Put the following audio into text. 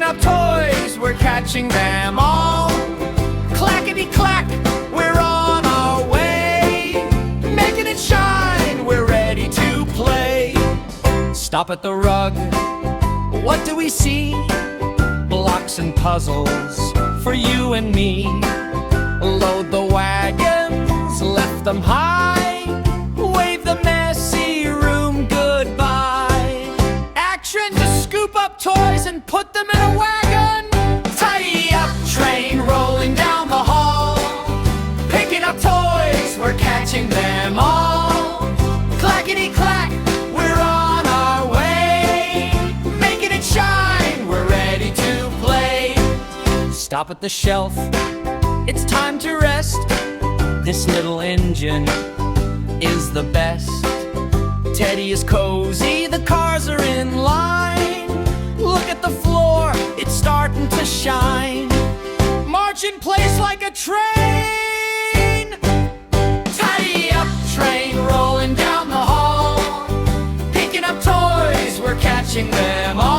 up toys, we're catching them all. Clackety-clack, we're on our way. Making it shine, we're ready to play. Stop at the rug, what do we see? Blocks and puzzles for you and me. Load the wagons, lift them high, wave the messy room goodbye. Action to scoop up toys and put them in a wagon. Tidy up train rolling down the hall. Picking up toys, we're catching them all. Clackety-clack, we're on our way. Making it shine, we're ready to play. Stop at the shelf, it's time to rest. This little engine is the best. Teddy is cozy, the cars are in line. Look at the floor, it's starting to shine. March in place like a train. Tidy up train rolling down the hall. Picking up toys, we're catching them all.